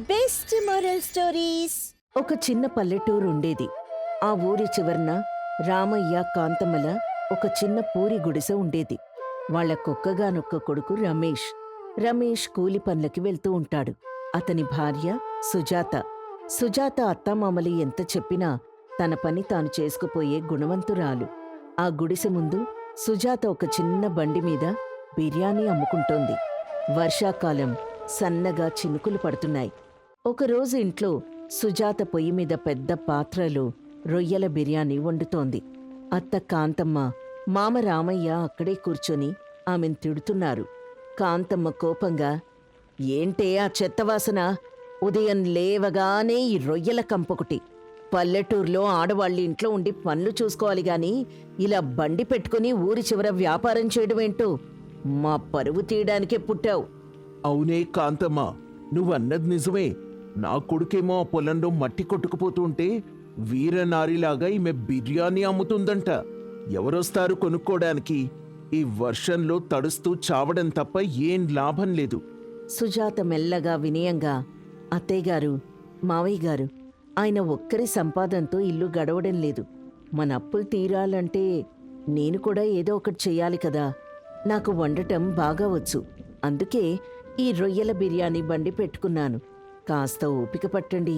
Best moral stories. ఒక చిన్న పల్లెటూరు ఉండేది. ఆ ఊరి చివరన రామయ్య, కాంతమ్మల ఒక చిన్న పూరి గుడిసె ఉండేది. వాళ్ళకొక్కగానొక్క కొడుకు రమేష్. రమేష్ కూలి పనులకి వెళ్తూ ఉంటాడు. అతని భార్య సుజాత. సుజాత అత్తామామలు ఎంత చెప్పినా తన పని తాను చేసుకుపోయే గుణవంతురాలు. ఆ గుడిసె ముందు సుజాత ఒక చిన్న బండి మీద బిర్యానీ అమ్ముకుంటోంది. వర్షాకాలం, సన్నగా చినుకులు పడుతున్నాయి. ఒకరోజు ఇంట్లో సుజాత పొయ్యి మీద పెద్ద పాత్రలో రొయ్యల బిర్యానీ వండుతోంది. అత్త కాంతమ్మ, మామ రామయ్య అక్కడే కూర్చొని ఆమెను తిడుతున్నారు. కాంతమ్మ కోపంగా, ఏంటే ఆ చెత్తవాసన? ఉదయం లేవగానే ఈ రొయ్యల కంపొకటి. పల్లెటూరులో ఆడవాళ్ళ ఇంట్లో ఉండి పనులు చూసుకోవాలి గాని ఇలా బండి పెట్టుకుని ఊరి చివర వ్యాపారం చేయడమేంటో? మా పరువు తీయడానికే పుట్టావు. అవునే కాంతమ్మ, నువ్వన్నది నిజమే. నా కొడుకేమో ఆ పొలంలో మట్టి కొట్టుకుపోతూ ఉంటే వీరనారిలాగా ఈమె బిర్యానీ అమ్ముతుందంట. ఎవరొస్తారు కొనుక్కోడానికి? ఈ వర్షంలో తడుస్తూ చావడం తప్ప ఏం లాభం లేదు. సుజాత మెల్లగా వినయంగా, అత్తయ్యగారు, మావయ్యగారు, ఆయన ఒక్కరి సంపాదనతో ఇల్లు గడవడం లేదు. మన అప్పులు తీరాలంటే నేను కూడా ఏదో ఒకటి చెయ్యాలి కదా. నాకు వండటం బాగా వచ్చు. అందుకే ఈ రొయ్యల బిర్యానీ బండి పెట్టుకున్నాను. కాస్త ఓపిక పట్టండి,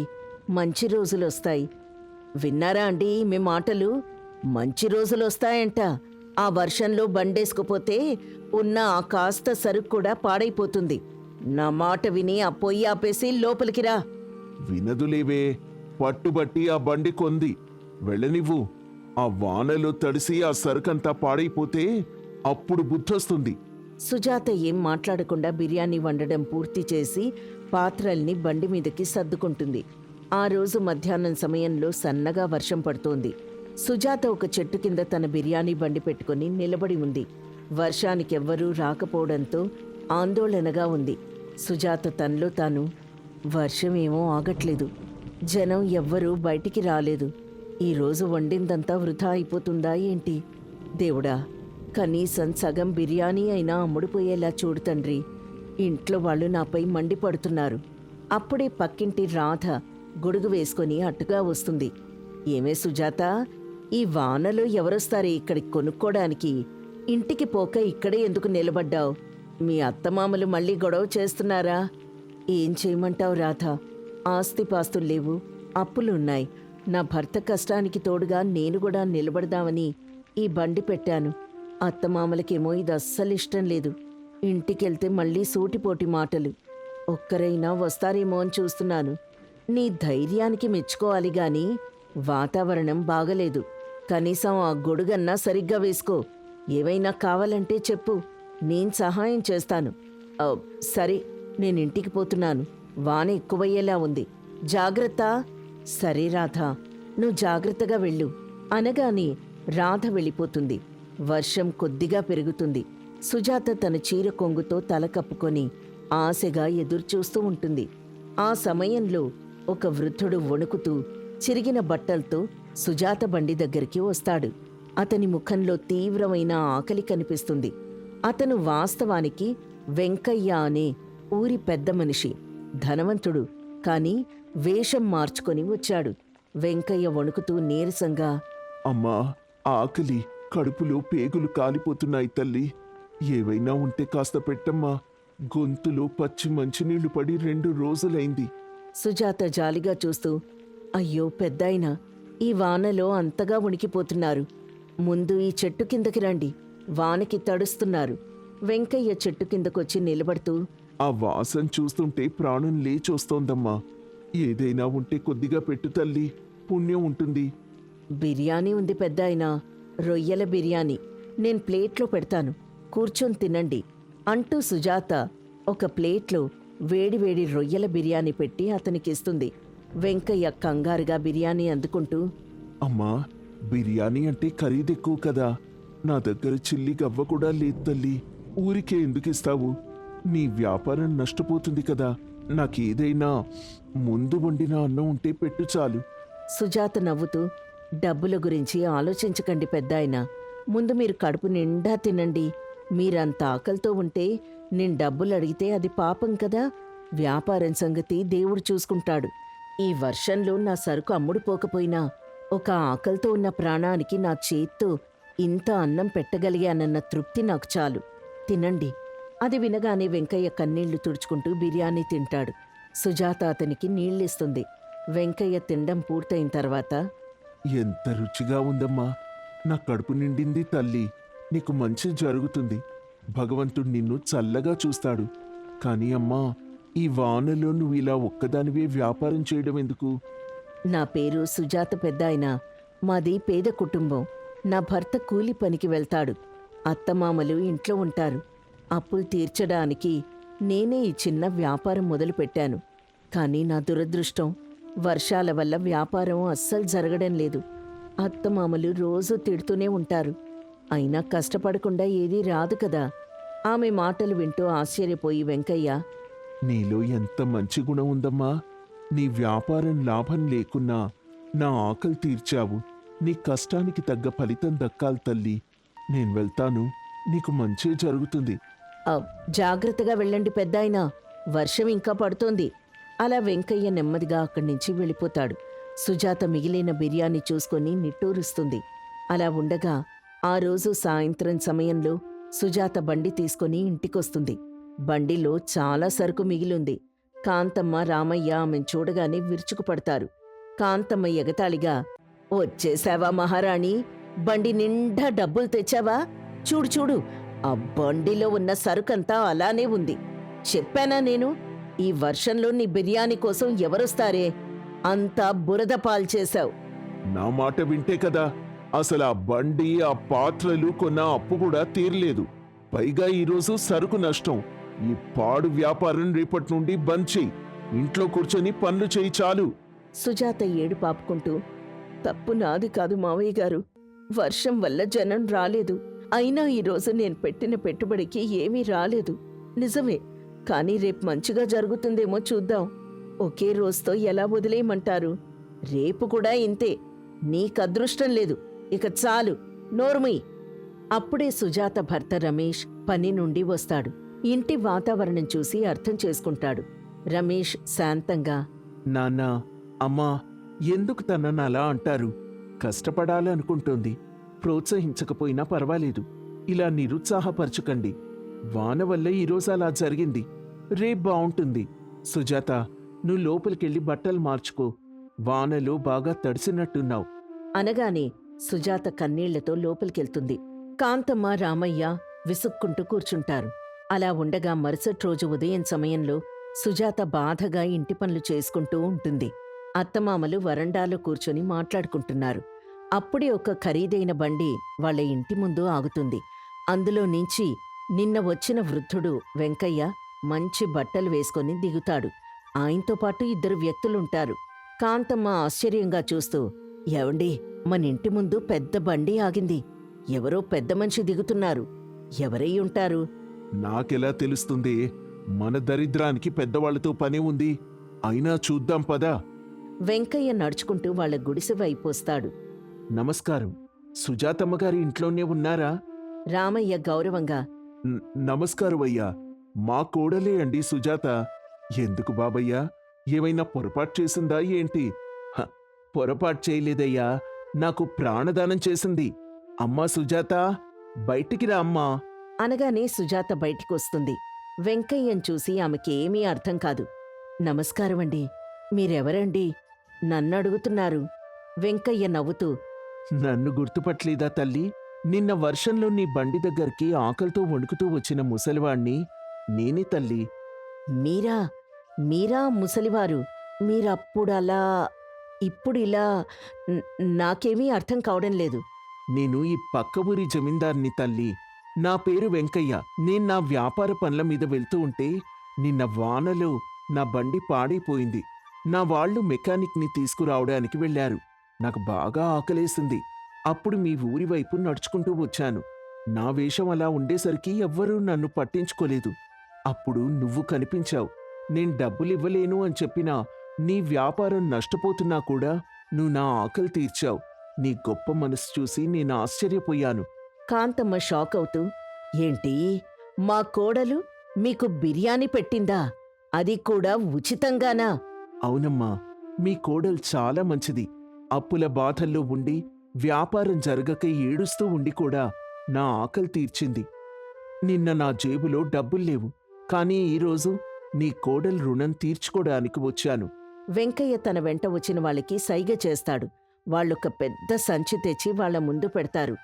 మంచి రోజులొస్తాయి. విన్నారా అండి మీ మాటలు? మంచి రోజులొస్తాయంట. ఆ వర్షంలో బండేసుకుపోతే ఉన్న ఆ కాస్త సరుకు కూడా పాడైపోతుంది. నా మాట విని ఆ పొయ్యి ఆపేసి లోపలికి రా. వినదులేవే, పట్టుబట్టి ఆ బండి కొంది. వెళ్ళనివ్వు. ఆ వానలో తడిసి ఆ సరుకంతా పాడైపోతే అప్పుడు బుద్ధొస్తుంది. సుజాత ఏం మాట్లాడకుండా బిర్యానీ వండడం పూర్తి చేసి పాత్రల్ని బండి మీదకి సర్దుకుంటుంది. ఆ రోజు మధ్యాహ్నం సమయంలో సన్నగా వర్షం పడుతోంది. సుజాత ఒక చెట్టు కింద తన బిర్యానీ బండి పెట్టుకుని నిలబడి ఉంది. వర్షానికెవ్వరూ రాకపోవడంతో ఆందోళనగా ఉంది. సుజాత తనలో తాను, వర్షమేమో ఆగట్లేదు, జనం ఎవ్వరూ బయటికి రాలేదు. ఈరోజు వండిందంతా వృధా అయిపోతుందా ఏంటి? దేవుడా, కనీసం సగం బిర్యానీ అయినా అమ్ముడుపోయేలా చూడు తండ్రి. ఇంట్లో వాళ్ళు నాపై మండిపడుతున్నారు. అప్పుడే పక్కింటి రాధ గొడుగు వేసుకొని అటుగా వస్తుంది. ఏమే సుజాత, ఈ వానలో ఎవరొస్తారే ఇక్కడికి కొనుక్కోడానికి? ఇంటికి పోక ఇక్కడే ఎందుకు నిలబడ్డావు? మీ అత్తమామలు మళ్ళీ గొడవ చేస్తున్నారా? ఏం చేయమంటావు రాధ? ఆస్తిపాస్తులు లేవు, అప్పులున్నాయి. నా భర్త కష్టానికి తోడుగా నేను కూడా నిలబడదామని ఈ బండి పెట్టాను. అత్తమామలకేమో ఇది అస్సలిష్టం లేదు. ఇంటికెళ్తే మళ్ళీ సూటిపోటి మాటలు. ఒక్కరైనా వస్తారేమో అని చూస్తున్నాను. నీ ధైర్యానికి మెచ్చుకోవాలి గాని వాతావరణం బాగలేదు. కనీసం ఆ గొడుగన్నా సరిగ్గా వేసుకో. ఏవైనా కావాలంటే చెప్పు, నేను సహాయం చేస్తాను. సరే, నేనింటికి పోతున్నాను. వాన ఎక్కువయ్యేలా ఉంది. జాగ్రత్త. సరే రాధా, నువ్వు జాగ్రత్తగా వెళ్ళు అనగాని రాధ వెళ్ళిపోతుంది. వర్షం కొద్దిగా పెరుగుతుంది. సుజాత తన చీర కొంగుతో తల కప్పుకొని ఆశగా ఎదురుచూస్తూ ఉంటుంది. ఆ సమయంలో ఒక వృద్ధుడు వణుకుతూ చిరిగిన బట్టలతో సుజాత బండి దగ్గరికి వస్తాడు. అతని ముఖంలో తీవ్రమైన ఆకలి కనిపిస్తుంది. అతను వాస్తవానికి వెంకయ్య అనే ఊరి పెద్ద మనిషి. ధనవంతుడు, కాని వేషం మార్చుకొని వచ్చాడు. వెంకయ్య వణుకుతూ నీరసంగా, అమ్మా, ఆకలి, కడుపులో పేగులు కాలిపోతున్నాయి తల్లి. ఏవైనా ఉంటే కాస్త పెట్టమ్మా. గొంతులో పచ్చి మంచినీళ్లు పడి 2 రోజులైంది. సుజాత జాలిగా చూస్తూ, అయ్యో పెద్దాయనా, ఈ వానలో అంతగా ఉనికిపోతున్నారు. ముందు ఈ చెట్టు కిందకి రండి, వానకి తడుస్తున్నారు. వెంకయ్య చెట్టు కిందకొచ్చి నిలబడుతూ, ఆ వాసన చూస్తుంటే ప్రాణం లేచొస్తోందమ్మా. ఏదైనా ఉంటే కొద్దిగా పెట్టు తల్లి, పుణ్యం ఉంటుంది. బిర్యానీ ఉంది పెద్దాయనా, రొయ్యల బిర్యానీ. నేను ప్లేట్లో పెడతాను, కూర్చొని తినండి అంటూ సుజాత ఒక ప్లేట్లో వేడివేడి రొయ్యల బిర్యానీ పెట్టి అతనికిస్తుంది. వెంకయ్య కంగారుగా బిర్యానీ అందుకుంటూ, అమ్మా, బిర్యానీ అంటే ఖరీదెక్కువ కదా. నా దగ్గర చిల్లి గవ్వ కూడా లేదు తల్లి. ఊరికే ఎందుకిస్తావు? నీ వ్యాపారం నష్టపోతుంది కదా. నాకేదైనా ముందు వండిన అన్నం ఉంటే పెట్టు చాలు. సుజాత నవ్వుతూ, డబ్బుల గురించి ఆలోచించకండి పెద్దాయనా. ముందు మీరు కడుపు నిండా తినండి. మీరంత ఆకలితో ఉంటే నేను డబ్బులు అడిగితే అది పాపం కదా. వ్యాపారం సంగతి దేవుడు చూసుకుంటాడు. ఈ వర్షంలో నా సరుకు అమ్ముడుపోకపోయినా ఒక ఆకలితో ఉన్న ప్రాణానికి నా చేత్తో ఇంత అన్నం పెట్టగలిగానన్న తృప్తి నాకు చాలు. తినండి. అది వినగానే వెంకయ్య కన్నీళ్లు తుడుచుకుంటూ బిర్యానీ తింటాడు. సుజాత అతనికి నీళ్ళిస్తుంది. వెంకయ్య తినడం పూర్తయిన తర్వాత, ఎంత రుచిగా ఉందమ్మా. నా కడుపు నిండింది తల్లి. నీకు మంచి జరుగుతుంది. భగవంతుడు నిన్ను చల్లగా చూస్తాడు. కానీ అమ్మా, ఈ వానలో నువ్వు ఇలా ఒక్కదానివే వ్యాపారం చేయడం ఎందుకు? నా పేరు సుజాత పెద్దాయన. మాది పేద కుటుంబం. నా భర్త కూలి పనికి వెళ్తాడు. అత్తమామలు ఇంట్లో ఉంటారు. అప్పులు తీర్చడానికి నేనే ఈ చిన్న వ్యాపారం మొదలుపెట్టాను. కానీ నా దురదృష్టం, వర్షాల వల్ల వ్యాపారం అస్సలు జరగడం లేదు. అత్తమామలు రోజూ తిడుతూనే ఉంటారు. అయినా కష్టపడకుండా ఏదీ రాదు కదా. ఆమె మాటలు వింటూ ఆశ్చర్యపోయి వెంకయ్య, నీలో ఎంత మంచి గుణం ఉందమ్మా. నీ వ్యాపారం లాభం లేకున్నా నా ఆకలి తీర్చావు. నీ కష్టానికి తగ్గ ఫలితం దక్కాలి తల్లి. నేను వెళ్తాను. నీకు మంచే జరుగుతుంది. జాగ్రత్తగా వెళ్ళండి పెద్దాయనా, వర్షం ఇంకా పడుతోంది. అలా వెంకయ్య నెమ్మదిగా అక్కడి నుంచి వెళ్ళిపోతాడు. సుజాత మిగిలిన బిర్యానీ చూసుకొని నిట్టూరుస్తుంది. అలా ఉండగా ఆ రోజు సాయంత్రం సమయంలో సుజాత బండి తీసుకొని ఇంటికొస్తుంది. బండిలో చాలా సరుకు మిగిలుంది. కాంతమ్మ, రామయ్య ఆమెను చూడగానే విరుచుకుపడతారు. కాంతమ్మ ఎగతాళిగా, వచ్చేశావా మహారాణి? బండి నిండా డబ్బులు తెచ్చావా? చూడు చూడు, ఆ బండిలో ఉన్న సరుకంతా అలానే ఉంది. చెప్పానా నేను, ఈ వర్షంలో నీ బిర్యానీ కోసం ఎవరొస్తారే? అంతా బురద పాల్చేశావు. నా మాట వింటే కదా. అసలు ఆ బండి, ఆ పాత్రలు కొన్న అప్పు కూడా తీరలేదు. పైగా ఈరోజు సరుకు నష్టం. ఈ పాడు వ్యాపారం రేపటి నుండి బంద్ చెయ్యి. ఇంట్లో కూర్చొని పనులు చేయి చాలు. సుజాత ఏడు పాపుకుంటూ, తప్పు నాది కాదు మావయ్య గారు. వర్షం వల్ల జనం రాలేదు. అయినా ఈరోజు నేను పెట్టిన పెట్టుబడికి ఏమీ రాలేదు. నిజమే, కానీ రేపు మంచిగా జరుగుతుందేమో చూద్దాం. ఒకే రోజుతో ఎలా వదిలేయమంటారు? రేపు కూడా ఇంతే. నీకదృష్టం లేదు. ఇక చాలు, నోర్మీ. అప్పుడే సుజాత భర్త రమేష్ పని నుండి వస్తాడు. ఇంటి వాతావరణం చూసి అర్థం చేసుకుంటాడు. రమేష్ శాంతంగా, నాన్నా, అమ్మా, ఎందుకు తనని అలా అంటారు? కష్టపడాలనుకుంటోంది. ప్రోత్సహించకపోయినా పర్వాలేదు. ఇలా నిరుత్సాహపరచుకండి. వాన వల్ల ఈరోజు అలా జరిగింది. రేపు బావుంటుంది. సుజాత, నువ్వు లోపలికెళ్ళి బట్టలు మార్చుకో. వానలో బాగా తడిసినట్టున్నావు. అనగానే సుజాత కన్నీళ్లతో లోపలికెళ్తుంది. కాంతమ్మ, రామయ్య విసుక్కుంటూ కూర్చుంటారు. అలా ఉండగా మరుసటి రోజు ఉదయం సమయంలో సుజాత బాధగా ఇంటి పనులు చేసుకుంటూ ఉంటుంది. అత్తమామలు వరండాలో కూర్చొని మాట్లాడుకుంటున్నారు. అప్పుడే ఒక ఖరీదైన బండి వాళ్ళ ఇంటి ముందు ఆగుతుంది. అందులో నుంచి నిన్న వచ్చిన వృద్ధుడు వెంకయ్య మంచి బట్టలు వేసుకొని దిగుతాడు. ఆయనతో పాటు ఇద్దరు వ్యక్తులుంటారు. కాంతమ్మ ఆశ్చర్యంగా చూస్తూ, ఏవండి, మన ఇంటి ముందు పెద్ద బండి ఆగింది. ఎవరో పెద్ద మనిషి దిగుతున్నారు. ఎవరై ఉంటారు? నాకెలా తెలుస్తుంది? మన దరిద్రానికి పెద్దవాళ్లతో పని ఉంది. అయినా చూద్దాం పదా. వెంకయ్య నడుచుకుంటూ వాళ్ళ గుడిసె వైపు వస్తాడు. నమస్కారం. సుజాతమ్మగారి ఇంట్లోనే ఉన్నారా? రామయ్య గౌరవంగా, నమస్కారం అయ్యా. మా కోడలే అండి సుజాత. ఎందుకు బాబయ్యా? ఏమైనా పొరపాటు చేసిందా ఏంటి? పొరపాటు చేయలేదయ్యా. నాకు ప్రాణదానం చేసింది. అమ్మా సుజాత, బయటికి రా అమ్మా. అనగానే సుజాత బయటికొస్తుంది. వెంకయ్యను చూసి ఆమెకేమీ అర్థం కాదు. నమస్కారమండి, మీరెవరండి? నన్నడుగుతున్నారు. వెంకయ్య నవ్వుతూ, నన్ను గుర్తుపట్లేదా తల్లి? నిన్న వర్షంలో నీ బండి దగ్గరికి ఆకలితో వణుకుతూ వచ్చిన ముసలివాణ్ణి నేనే తల్లి. మీరా? మీరా ముసలివారు? మీరప్పుడలా ఇప్పుడిలా నాకేమీ అర్థం కావడం లేదు. నేను ఈ పక్క ఊరి జమీందార్ని తల్లి. నా పేరు వెంకయ్య. నేను నా వ్యాపార పనుల మీద వెళ్తూ ఉంటే నిన్న వానలో నా బండి పాడైపోయింది. నా వాళ్ళు మెకానిక్ని తీసుకురావడానికి వెళ్లారు. నాకు బాగా ఆకలేసింది. అప్పుడు మీ ఊరి వైపు నడుచుకుంటూ వచ్చాను. నా వేషం అలా ఉండేసరికి ఎవ్వరూ నన్ను పట్టించుకోలేదు. అప్పుడు నువ్వు కనిపించావు. నేను డబ్బులివ్వలేను అని చెప్పినా, నీ వ్యాపారం నష్టపోతున్నా కూడా నువ్వు నా ఆకలి తీర్చావు. నీ గొప్ప మనసు చూసి నేను ఆశ్చర్యపోయాను. కాంతమ్మ షాక్ అవుతూ, ఏంటి, మా కోడలు మీకు బిర్యానీ పెట్టిందా? అది కూడా ఉచితంగానా? అవునమ్మా, మీ కోడలు చాలా మంచిది. అప్పుల బాధల్లో ఉండి వ్యాపారం జరగక ఏడుస్తూ ఉండి కూడా నా ఆకలి తీర్చింది. నిన్న నా జేబులో డబ్బుల్లేవు, కానీ ఈరోజు నీ కోడలు రుణం తీర్చుకోడానికి వచ్చాను. వెంకయ్య తన వెంట వచ్చిన వాళ్ళకి సైగ చేస్తాడు. వాళ్ళొక పెద్ద సంచి తెచ్చి వాళ్ళ ముందు పెడతారు.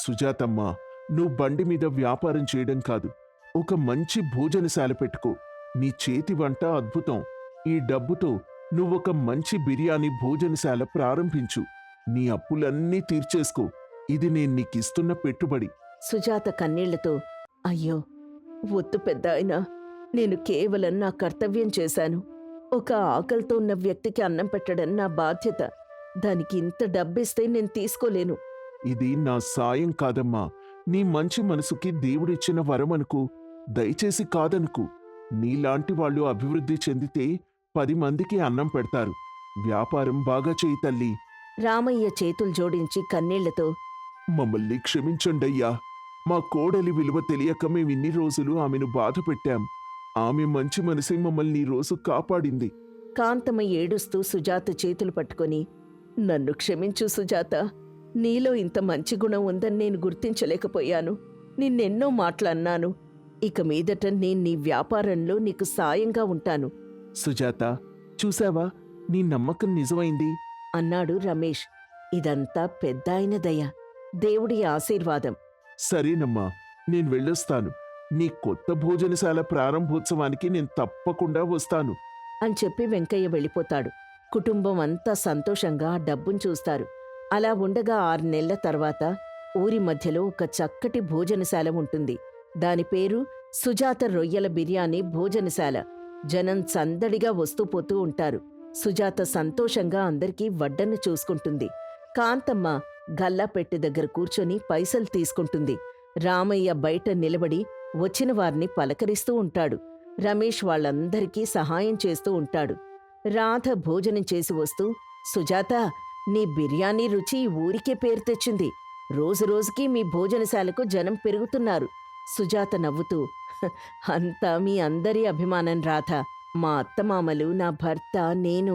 సుజాతమ్మా, నువ్వు బండి మీద వ్యాపారం చేయడం కాదు, ఒక మంచి భోజనశాల పెట్టుకో. నీ చేతి వంట అద్భుతం. ఈ డబ్బుతో నువ్వొక మంచి బిర్యానీ భోజనశాల ప్రారంభించు. నీ అప్పులన్నీ తీర్చేసుకో. ఇది నేను నీకిస్తున్న పెట్టుబడి. సుజాత కన్నీళ్లతో, అయ్యో, వద్దు పెద్దాయనా, నేను కేవలం నా కర్తవ్యం చేశాను. ఒక ఆకలితో ఉన్న వ్యక్తికి అన్నం పెట్టడం నా బాధ్యత. దానికి ఇంత డబ్బిస్తే నేను తీసుకోలేను. ఇది నా సాయం కాదమ్మా, నీ మంచి మనసుకి దేవుడిచ్చిన వరమనుకు. దయచేసి కాదనుకు. నీలాంటి వాళ్ళు అభివృద్ధి చెందితే 10 మందికి అన్నం పెడతారు. వ్యాపారం బాగా చేయి తల్లి. రామయ్య చేతులు జోడించి కన్నీళ్లతో, మమ్మల్ని క్షమించండయ్యా. మా కోడలి విలువ తెలియక మేమిన్ని రోజులు ఆమెను బాధ పెట్టాం. ఆమె మంచి మనసే మమ్మల్ని ఈ రోజు కాపాడింది. కాంతమ్మ ఏడుస్తూ సుజాత చేతులు పట్టుకొని, నన్ను క్షమించు సుజాత. నీలో ఇంత మంచి గుణం ఉందని నేను గుర్తించలేకపోయాను. నిన్నెన్నో మాటలన్నాను. ఇక మీదట నేను నీ వ్యాపారంలో నీకు సాయంగా ఉంటాను సుజాత, చూసావా, నీ నమ్మకం నిజమైంది అన్నాడు రమేష్. ఇదంతా పెద్దాయన దయ, దేవుడి ఆశీర్వాదం. సరేనమ్మా, నేను వెళ్ళొస్తాను. నీ కొత్త భోజనశాల ప్రారంభోత్సవానికి నేను తప్పకుండా వస్తాను అని చెప్పి వెంకయ్య వెళ్ళిపోతాడు. కుటుంబం అంతా సంతోషంగా ఆ డబ్బును చూస్తారు. అలా ఉండగా 6 నెలల తర్వాత ఊరి మధ్యలో ఒక చక్కటి భోజనశాల ఉంటుంది. దాని పేరు సుజాత రొయ్యల బిర్యానీ భోజనశాల. జనం సందడిగా వస్తూ పోతూ ఉంటారు. సుజాత సంతోషంగా అందరికీ వడ్డన చూసుకుంటుంది. కాంతమ్మ గల్లాపెట్టె దగ్గర కూర్చొని పైసలు తీసుకుంటుంది. రామయ్య బయట నిలబడి వచ్చిన వారిని పలకరిస్తూ ఉంటాడు. రమేష్ వాళ్ళందరికీ సహాయం చేస్తూ ఉంటాడు. రాధ భోజనం చేసి వస్తూ, సుజాత, నీ బిర్యానీ రుచి ఊరికే పేరు తెచ్చింది. రోజురోజుకీ మీ భోజనశాలకు జనం పెరుగుతున్నారు. సుజాత నవ్వుతూ, అంతా మీ అందరి అభిమానం రాధ. మా అత్తమామలు, నా భర్త, నేను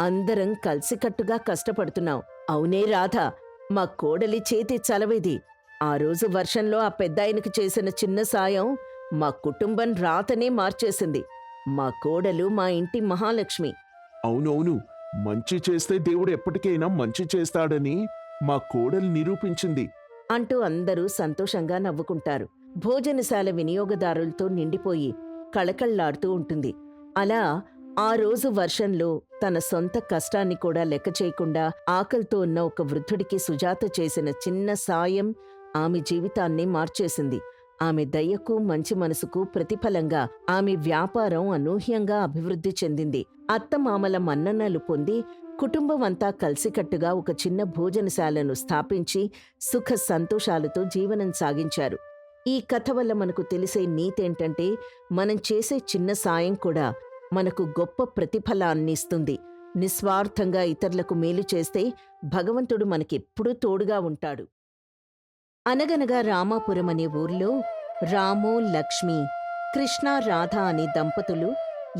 అందరం కలిసికట్టుగా కష్టపడుతున్నాం. అవునే రాధ, మా కోడలి చేతి చలవిది. ఆ రోజు వర్షంలో ఆ పెద్దాయనకు చేసిన చిన్న సాయం మా కుటుంబం రాతనే మార్చేసింది. మా కోడలు మా ఇంటి మహాలక్ష్మి. అవునవును, మంచి చేస్తే దేవుడు ఎప్పటికైనా మంచి చేస్తాడని మా కోడలు నిరూపించింది అంటూ అందరూ సంతోషంగా నవ్వుకుంటారు. భోజనశాల వినియోగదారులతో నిండిపోయి కళకళ్లాడుతూ ఉంటుంది. అలా ఆ రోజు వర్షంలో తన సొంత కష్టాన్ని కూడా లెక్క చేయకుండా ఆకలితో ఉన్న ఒక వృద్ధుడికి సుజాత చేసిన చిన్న సాయం ఆమె జీవితాన్ని మార్చేసింది. ఆమె దయకు, మంచి మనసుకు ప్రతిఫలంగా ఆమె వ్యాపారం అనూహ్యంగా అభివృద్ధి చెందింది. అత్తమామల మన్ననలు పొంది కుటుంబం అంతా కలిసికట్టుగా ఒక చిన్న భోజనశాలను స్థాపించి సుఖ సంతోషాలతో జీవనం సాగించారు. ఈ కథ వల్ల మనకు తెలిసే నీతేంటంటే, మనం చేసే చిన్న సాయం కూడా మనకు గొప్ప ప్రతిఫలాన్నిస్తుంది. నిస్వార్థంగా ఇతరులకు మేలు చేస్తే భగవంతుడు మనకెప్పుడూ తోడుగా ఉంటాడు. అనగనగా రామాపురం అనే ఊర్లో రాము, లక్ష్మి, కృష్ణ, రాధ అనే దంపతులు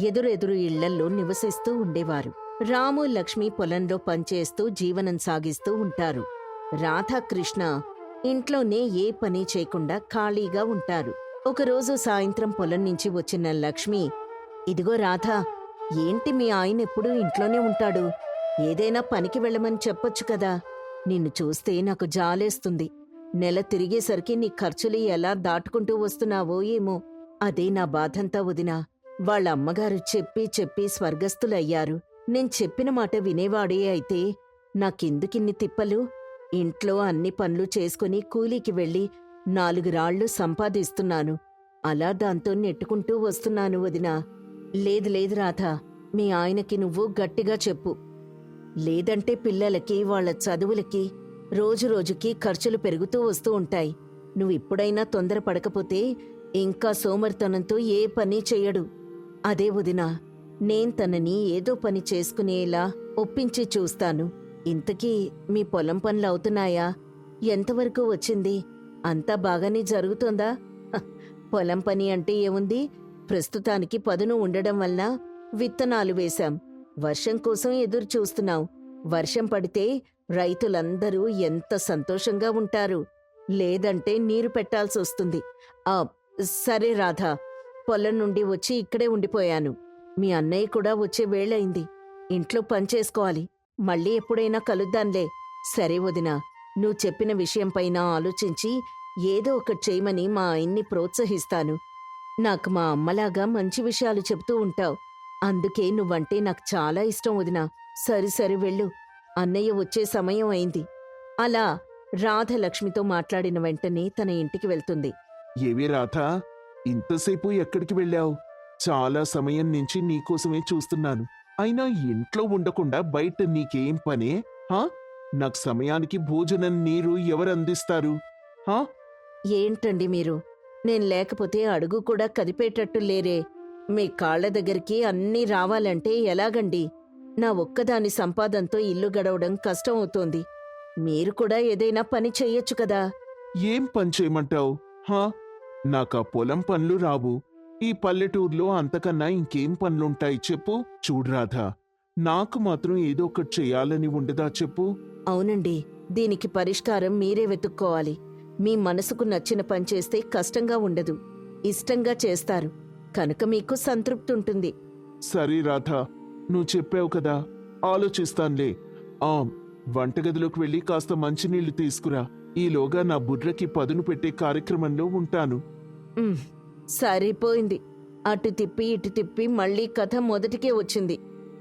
ఎదురెదురు ఇళ్లల్లో నివసిస్తూ ఉండేవారు. రాము, లక్ష్మి పొలంలో పనిచేస్తూ జీవనం సాగిస్తూ ఉంటారు. రాధ, కృష్ణ ఇంట్లోనే ఏ పని చేయకుండా ఖాళీగా ఉంటారు. ఒకరోజు సాయంత్రం పొలం నుంచి వచ్చిన లక్ష్మి, ఇదిగో రాధ, ఏంటి మీ ఆయన ఎప్పుడూ ఇంట్లోనే ఉంటాడు? ఏదైనా పనికి వెళ్ళమని చెప్పొచ్చు కదా. నిన్ను చూస్తే నాకు జాలేస్తుంది. నెల తిరిగేసరికి నీ ఖర్చులు ఎలా దాటుకుంటూ వస్తున్నావో ఏమో. అదే నా బాధంతా వదినా. వాళ్ళ అమ్మగారు చెప్పి చెప్పి స్వర్గస్థులయ్యారు. నేను చెప్పిన మాట వినేవాడే అయితే నాకెందుకిన్ని తిప్పలు? ఇంట్లో అన్ని పనులు చేసుకుని కూలీకి వెళ్ళి 4 రాళ్లు సంపాదిస్తున్నాను. అలా దాంతో నెట్టుకుంటూ వస్తున్నాను వదినా. లేదు రాధా, మీ ఆయనకి నువ్వు గట్టిగా చెప్పు. లేదంటే పిల్లలకి, వాళ్ళ చదువులకి రోజురోజుకి ఖర్చులు పెరుగుతూ వస్తూ ఉంటాయి. నువ్విప్పుడైనా తొందరపడకపోతే ఇంకా సోమరితనంతో ఏ పని చెయ్యడు. అదే వదినా, నేను తనని ఏదో పని చేసుకునేలా ఒప్పించి చూస్తాను. ఇంతకీ మీ పొలం పనులు అవుతున్నాయా? ఎంతవరకు వచ్చింది? అంతా బాగానే జరుగుతోందా? పొలం పని అంటే ఏముంది, ప్రస్తుతానికి పదును ఉండడం వల్ల విత్తనాలు వేశాం. వర్షం కోసం ఎదురు చూస్తున్నాం. వర్షం పడితే రైతులందరూ ఎంత సంతోషంగా ఉంటారు. లేదంటే నీరు పెట్టాల్సొస్తుంది. ఆ సరే రాధా, పొలం నుండి వచ్చి ఇక్కడే ఉండిపోయాను. మీ అన్నయ్య కూడా వచ్చే వేళయింది. ఇంట్లో పనిచేసుకోవాలి. మళ్ళీ ఎప్పుడైనా కలుద్దాంలే. సరే వదినా, నువ్వు చెప్పిన విషయంపైన ఆలోచించి ఏదో ఒకటి చేయమని మా ఆయన్ని ప్రోత్సహిస్తాను. నాకు మా అమ్మలాగా మంచి విషయాలు చెబుతూ ఉంటావు. అందుకే నువ్వంటే నాకు చాలా ఇష్టం వదినా. సరి వెళ్ళు, అన్నయ్య వచ్చే సమయం అయింది. అలా రాధ లక్ష్మితో మాట్లాడిన వెంటనే తన ఇంటికి వెళ్తుంది. ఏవి రాధా, ఇంతసేపు ఎక్కడికి వెళ్ళావు? చాలా సమయం నుంచి నీకోసమే చూస్తున్నాను. అయినా ఇంట్లో ఉండకుండా బయట నీకేం పనే? హా? నాకు సమయానికి భోజనం నీరు ఎవరు అందిస్తారు? హా? ఏంటండి మీరు? నేను లేకపోతే అడుగు కూడా కదిపేటట్టు లేరే. మీ కాళ్ల దగ్గరికి అన్నీ రావాలంటే ఎలాగండి? నా ఒక్కదాని సంపాదనతో ఇల్లు గడవడం కష్టం అవుతోంది. మీరు కూడా ఏదైనా పని చెయ్యొచ్చు కదా. ఏం పని చేయమంటావు? హా? నాకా పొలం పనులు రావు. ఈ పల్లెటూర్లో అంతకన్నా ఇంకేం పనులుంటాయి చెప్పు? చూడు రాధా, నాకు మాత్రం ఏదో ఒకటి చెయ్యాలని ఉండదా చెప్పు? అవునండి, దీనికి పరిష్కారం మీరే వెతుక్కోవాలి. మీ మనసుకు నచ్చిన పని చేస్తే కష్టంగా ఉండదు. ఇష్టంగా చేస్తారు కనుక మీకు సంతృప్తి ఉంటుంది. సరే రాధా, నువ్వు చెప్పావు కదా, ఆలోచిస్తాన్లే. ఆ వంటగదిలోకి వెళ్ళి కాస్త మంచినీళ్లు తీసుకురా. ఈలోగా నా బుర్రకి పదును పెట్టే కార్యక్రమంలో ఉంటాను. ఉమ్, సరిపోయింది. అటు తిప్పి ఇటు తిప్పి మళ్ళీ కథ మొదటికే వచ్చింది.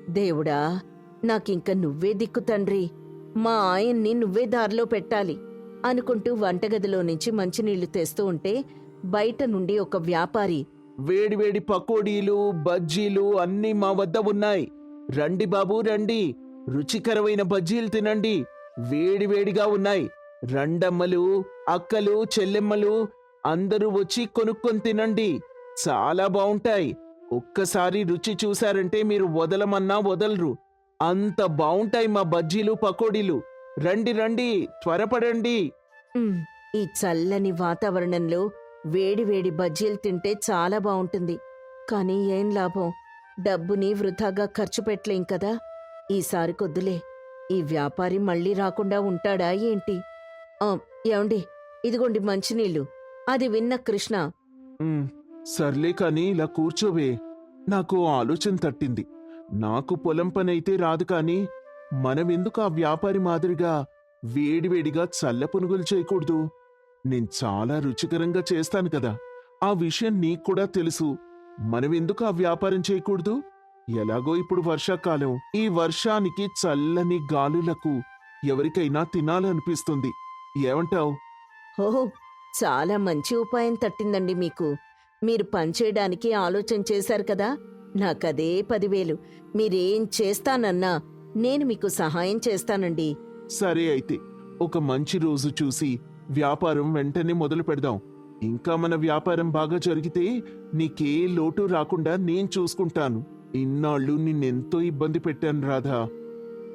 దేవుడా, నాకింక నువ్వే దిక్కు తండ్రి. మా ఆయన్ని నువ్వే దారిలో పెట్టాలి అనుకుంటూ వంటగదిలో నుంచి మంచినీళ్లు తెస్తూ ఉంటే బయట నుండి ఒక వ్యాపారి, వేడివేడి పకోడీలు బజ్జీలు అన్నీ మా వద్ద ఉన్నాయి. రండి బాబూ రండి, రుచికరమైన బజ్జీలు తినండి. వేడివేడిగా ఉన్నాయి. రండమ్మలు, అక్కలు, చెల్లెమ్మలు అందరూ వచ్చి కొనుక్కొని తినండి. చాలా బావుంటాయి. ఒక్కసారి రుచి చూశారంటే మీరు వదలమన్నా వదలరు. అంత బావుంటాయి మా బజ్జీలు పకోడీలు. రండి రండి, త్వరపడండి. "ఉమ్, ఈ చల్లని వాతావరణంలో వేడివేడి బజ్జీలు తింటే చాలా బావుంటుంది. కానీ ఏం లాభం? డబ్బుని వృధాగా ఖర్చు పెట్టలేం కదా. ఈసారి కొద్దులే. ఈ వ్యాపారి మళ్ళీ రాకుండా ఉంటాడా ఏంటి? ఏమండి, ఇదిగోండి మంచినీళ్ళు." అది విన్న కృష్ణ, సర్లే కాని ఇలా కూర్చోవే. నాకు ఆలోచన తట్టింది. నాకు పొలం పనైతే రాదు కాని మనమెందుకు ఆ వ్యాపారి మాదిరిగా వేడివేడిగా చల్ల పునుగులు చేయకూడదు? నేను చాలా రుచికరంగా చేస్తాను కదా. ఆ విషయం నీకు కూడా తెలుసు. మనమెందుకు ఆ వ్యాపారం చేయకూడదు? ఎలాగో ఇప్పుడు వర్షాకాలం. ఈ వర్షానికి చల్లని గాలులకు ఎవరికైనా తినాలనిపిస్తుంది. ఏమంటావ్? ఓహో, చాలా మంచి ఉపాయం తట్టిందండి మీకు. మీరు పనిచేయడానికి ఆలోచన చేశారు కదా. నాకదే 10,000. మీరేం చేస్తానన్నా నేను మీకు సహాయం చేస్తానండి. సరే అయితే ఒక మంచి రోజు చూసి వ్యాపారం వెంటనే మొదలు పెడదాం. ఇంకా మన వ్యాపారం బాగా జరిగితే నీకే లోటు రాకుండా నేను చూసుకుంటాను. ఇన్నాళ్ళు నిన్నెంతో ఇబ్బంది పెట్టాను రాధా.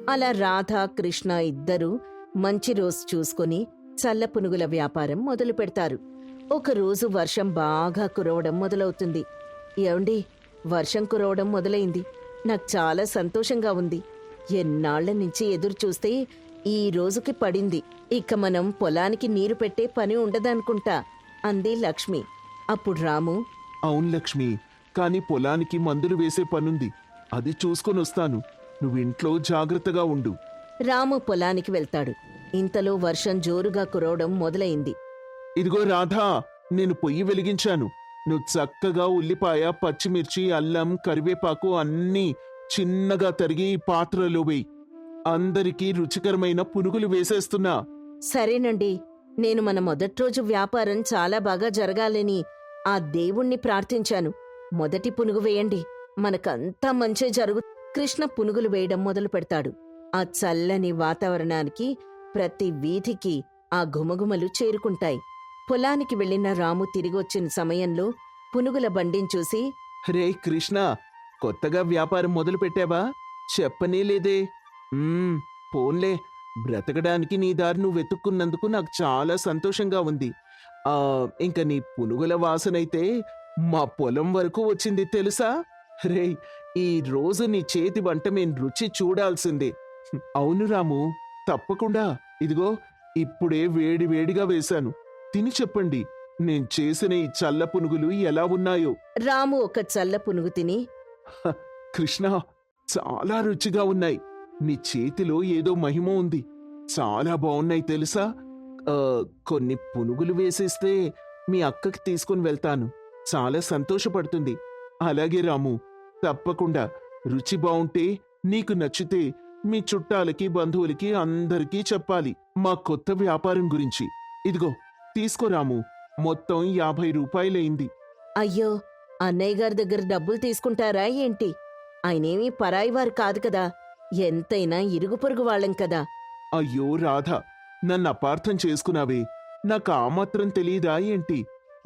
అలా రాధ, కృష్ణ ఇద్దరూ మంచి రోజు చూసుకుని చల్ల పునుగుల వ్యాపారం మొదలు పెడతారు. ఒకరోజు వర్షం బాగా కురవడం మొదలవుతుంది. ఏమండి, వర్షం కురవడం మొదలైంది. నాకు చాలా సంతోషంగా ఉంది. ఎన్నాళ్ల నుంచి ఎదురు చూస్తే ఈ రోజుకి పడింది. ఇక మనం పొలానికి నీరు పెట్టే పని ఉండదనుకుంటా అంది లక్ష్మి. అప్పుడు రాము, అవును లక్ష్మి, కాని పొలానికి మందులు వేసే పనుంది. అది చూసుకొని వస్తాను. నువ్వింట్లో జాగ్రత్తగా ఉండు. రాము పొలానికి వెళ్తాడు. ఇంతలో వర్షం జోరుగా కురవడం మొదలైంది. ఇదిగో రాధా, నేను పొయ్యి వెలిగించాను. నువ్వు చక్కగా ఉల్లిపాయ, పచ్చిమిర్చి, అల్లం, కరివేపాకు అన్నీ చిన్నగా తరిగి పాత్రలో వేయి. అందరికీ రుచికరమైన పునుగులు వేసేస్తున్నా. సరేనండి. నేను మన మొదటి రోజు వ్యాపారం చాలా బాగా జరగాలని ఆ దేవుణ్ణి ప్రార్థించాను. మొదటి పునుగు వేయండి, మనకంతా మంచే జరుగు. కృష్ణ పునుగులు వేయడం మొదలు పెడతాడు. ఆ చల్లని వాతావరణానికి ప్రతి వీధికి ఆ ఘుమఘుమలు చేరుకుంటాయి. పొలానికి వెళ్లిన రాము తిరిగొచ్చిన సమయంలో పునుగుల బండిని చూసి, రే కృష్ణ, కొత్తగా వ్యాపారం మొదలు పెట్టావా? చెప్పనే లేదే. పోన్లే, బ్రతకడానికి నీ దారి నువ్వు వెతుక్కున్నందుకు నాకు చాలా సంతోషంగా ఉంది. ఇంక నీ పునుగుల వాసనైతే మా పొలం వరకు వచ్చింది తెలుసా? రేయ్, ఈ రోజు నీ చేతి వంట మేం రుచి చూడాల్సిందే. అవును రాము, తప్పకుండా. ఇదిగో ఇప్పుడే వేడి వేడిగా వేశాను. తిని చెప్పండి, నేను చేసిన ఈ చల్ల పునుగులు ఎలా ఉన్నాయో. రాము ఒక చల్ల పునుగు తిని, హ, కృష్ణ, చాలా రుచిగా ఉన్నాయి. నీ చేతిలో ఏదో మహిమ ఉంది. చాలా బాగున్నాయి తెలుసా? ఆ, కొన్ని పునుగులు వేసేస్తే మీ అక్కకి తీసుకుని వెళ్తాను. చాలా సంతోషపడుతుంది. అలాగే రాము, తప్పకుండా. రుచి బావుంటే, నీకు నచ్చితే మీ చుట్టాలకి బంధువులకి అందరికీ చెప్పాలి మా కొత్త వ్యాపారం గురించి. ఇదిగో తీసుకో రాము, మొత్తం 50 రూపాయలైంది. అయ్యో, అన్నయ్య గారి దగ్గర డబ్బులు తీసుకుంటారా ఏంటి? ఆయనేమీ పరాయివారు కాదు కదా, ఎంతైనా ఇరుగు పొరుగు వాళ్ళం కదా. అయ్యో రాధ, నన్ను అపార్థం చేసుకున్నావే. నాకు ఆ మాత్రం తెలీదా ఏంటి?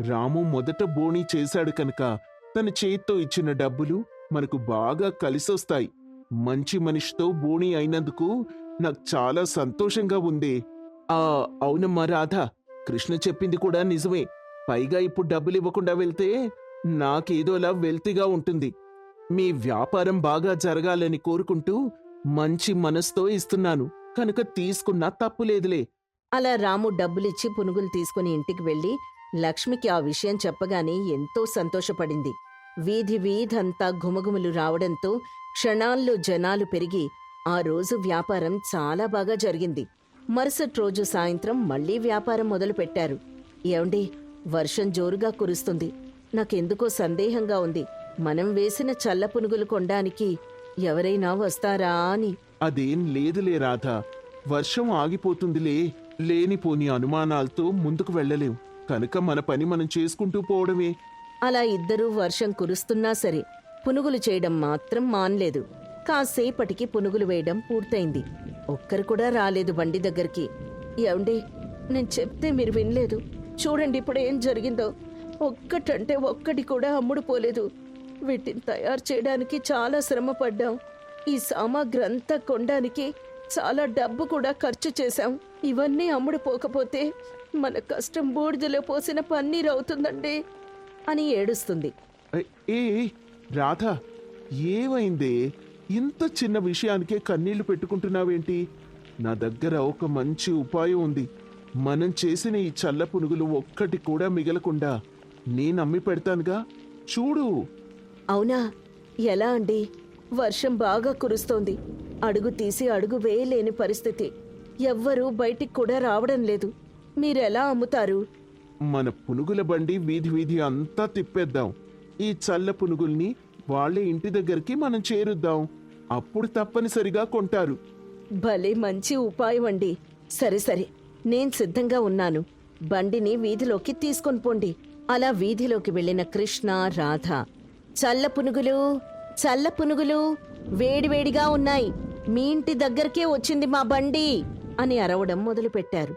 రాము మొదట బోణీ చేశాడు కనుక తన చేత్తో ఇచ్చిన డబ్బులు మనకు బాగా కలిసొస్తాయి. మంచి మనిషితో బోణీ అయినందుకు నాకు చాలా సంతోషంగా ఉంది. ఆ అవునమ్మా రాధ, కృష్ణ చెప్పింది కూడా నిజమే. పైగా ఇప్పుడు డబ్బులు ఇవ్వకుండా వెళ్తే నాకేదోలా వెల్తిగా ఉంటుంది. మీ వ్యాపారం బాగా జరగాలని కోరుకుంటూ మంచి మనసుతో ఇస్తున్నాను కనుక తీసుకున్నా తప్పులేదులే. అలా రాము డబ్బులిచ్చి పునుగులు తీసుకుని ఇంటికి వెళ్లి లక్ష్మికి ఆ విషయం చెప్పగానే ఎంతో సంతోషపడింది. వీధి వీధంతా ఘుమఘుమలు రావడంతో క్షణాల్లో జనాలు పెరిగి ఆ రోజు వ్యాపారం చాలా బాగా జరిగింది. మరుసటి రోజు సాయంత్రం మళ్లీ వ్యాపారం మొదలుపెట్టారు. ఏమండి, వర్షం జోరుగా కురుస్తుంది. నాకెందుకో సందేహంగా ఉంది. మనం వేసిన చల్ల పునుగులు కొనడానికి ఎవరైనా వస్తారా అని. అదేం లేదులే రాధ, వర్షం ఆగిపోతుందిలే. లేనిపోని అనుమానాలతో ముందుకు వెళ్ళలేం కనుక మన పని మనం చేసుకుంటూ పోవడమే. అలా ఇద్దరూ వర్షం కురుస్తున్నా సరే పునుగులు చేయడం మాత్రం మాన్లేదు. కాసేపటికి పునుగులు వేయడం పూర్తయింది. ఒక్కరు కూడా రాలేదు బండి దగ్గరికి. ఏమండి, నేను చెప్తే మీరు వినలేదు. చూడండి ఇప్పుడు ఏం జరిగిందో. ఒక్కటంటే ఒక్కటి కూడా అమ్ముడు పోలేదు. వీటిని తయారు చేయడానికి చాలా శ్రమ పడ్డాం. ఈ సామాగ్రి అంతా కొనడానికి చాలా డబ్బు కూడా ఖర్చు చేశాం. ఇవన్నీ అమ్ముడు పోకపోతే మన కష్టం బూడిదలో పోసిన పన్నీర్ అవుతుందండి అని ఏడుస్తుంది. ఏ రాధ, ఏమైందే? ఇంత చిన్న విషయానికే కన్నీళ్లు పెట్టుకుంటున్నావేంటి? నా దగ్గర ఒక మంచి ఉపాయం ఉంది. మనం చేసిన ఈ చల్ల పునుగులు ఒక్కటి కూడా మిగలకుండా నేను అమ్మి పెడతానుగా, చూడు. అవునా? ఎలా అండి? వర్షం బాగా కురుస్తోంది. అడుగు తీసి అడుగు వేయలేని పరిస్థితి. ఎవ్వరూ బయటికి కూడా రావడం లేదు. మీరెలా అమ్ముతారు? మన పునుగుల బండి వీధి వీధి అంతా తిప్పేద్దాం. ఈ చల్ల పునుగుల్ని వాళ్ళే ఇంటి దగ్గరికి మనం చేరుద్దాం. అప్పుడు తప్పనిసరిగా కొంటారు. భలే మంచి ఉపాయం అండి. సరే సరే, నేను సిద్ధంగా ఉన్నాను. బండిని వీధిలోకి తీసుకొని పోండి. అలా వీధిలోకి వెళ్ళిన కృష్ణ, రాధ, చల్ల పునుగులు, చల్ల పునుగులు వేడివేడిగా ఉన్నాయి. మీ ఇంటి దగ్గరకే వచ్చింది మా బండి అని అరవడం మొదలుపెట్టారు.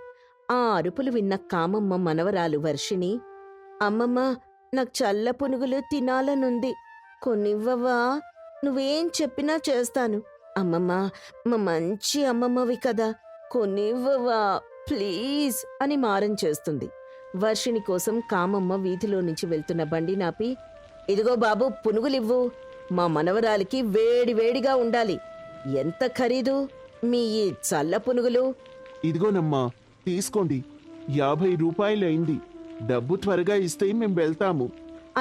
ఆ అరుపులు విన్న కామమ్మ మనవరాలు వర్షిణి, అమ్మమ్మ, నాకు చల్ల పునుగులు తినాలనుంది, కొన్నివ్వవా? నువ్వేం చెప్పినా చేస్తాను. అమ్మమ్మ, మా మంచి అమ్మమ్మవి కదా, కొన్నివ్వవా ప్లీజ్ అని మారం చేస్తుంది. వర్షిణి కోసం కామమ్మ వీధిలో నుంచి వెళ్తున్న బండి నాపి, ఇదిగో బాబు, పునుగులివ్వు. మా మనవరాలికి వేడి వేడిగా ఉండాలి. ఎంత ఖరీదు మీ ఈ చల్ల పునుగులు? ఇదిగోనమ్మా, తీసుకోండి. 50 రూపాయలైంది. డబ్బు త్వరగా ఇస్తే మేం వెళ్తాము.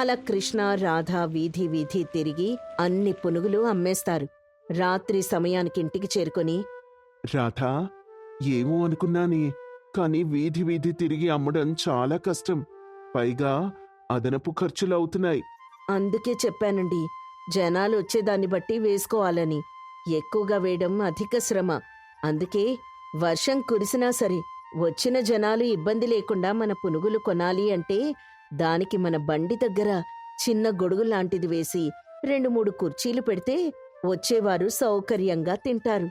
అలా కృష్ణ, రాధ వీధి వీధి తిరిగి అన్ని పునుగులు అమ్మేస్తారు. రాత్రి సమయానికి ఇంటికి చేరుకొని, రాధా, ఏమో అనుకున్నానే, కానీ వీధి వీధి తిరిగి అమ్మడం చాలా కష్టం. పైగా అదనపు ఖర్చులు అవుతున్నాయి. అందుకే చెప్పానండి, జనాలు వచ్చేదాన్ని బట్టి వేసుకోవాలని. ఎక్కువగా వేయడం అధిక శ్రమ. అందుకే వర్షం కురిసినా సరే వచ్చిన జనాలు ఇబ్బంది లేకుండా మన పునుగులు కొనాలి అంటే దానికి మన బండి దగ్గర చిన్న గొడుగు లాంటిది వేసి 2-3 కుర్చీలు పెడితే వచ్చేవారు సౌకర్యంగా తింటారు.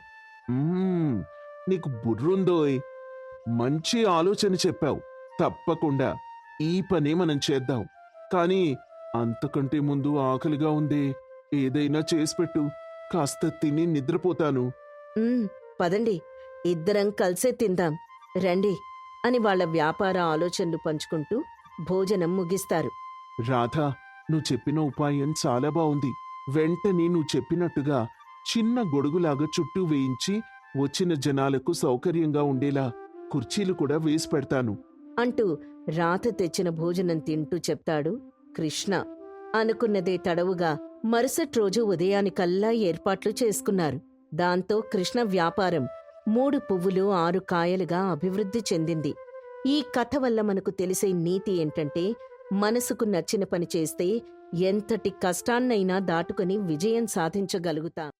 నీకు బుర్రుందోయ్. మంచి ఆలోచన చెప్పావు. తప్పకుండా ఈ పని మనం చేద్దాం. కానీ అంతకంటే ముందు ఆకలిగా ఉందే, ఏదైనా చేసిపెట్టు. కాస్త తిని నిద్రపోతాను. పదండి, ఇద్దరం కలిసే తిందాం రండి అని వాళ్ళ వ్యాపార ఆలోచనలు పంచుకుంటూ భోజనం ముగిస్తారు. రాధా, నువ్వు చెప్పిన ఉపాయం చాలా బావుంది. వెంటనే నువ్వు చెప్పినట్టుగా చిన్న గొడుగులాగా చుట్టూ వేయించి వచ్చిన జనాలకు సౌకర్యంగా ఉండేలా కుర్చీలు కూడా వేసి పెడతాను. అంటూ రాత తెచ్చిన భోజనం తింటూ చెప్తాడు కృష్ణ. అనుకున్నదే తడవుగా మరుసటి రోజు ఉదయానికల్లా ఏర్పాట్లు చేసుకున్నారు. దాంతో కృష్ణ వ్యాపారం 3 పువ్వులు 6 కాయలుగా అభివృద్ధి చెందింది. ఈ కథ వల్ల మనకు తెలిసే నీతి ఏంటంటే, మనసుకు నచ్చిన పని చేస్తే ఎంతటి కష్టాన్నైనా దాటుకుని విజయం సాధించగలుగుతాం.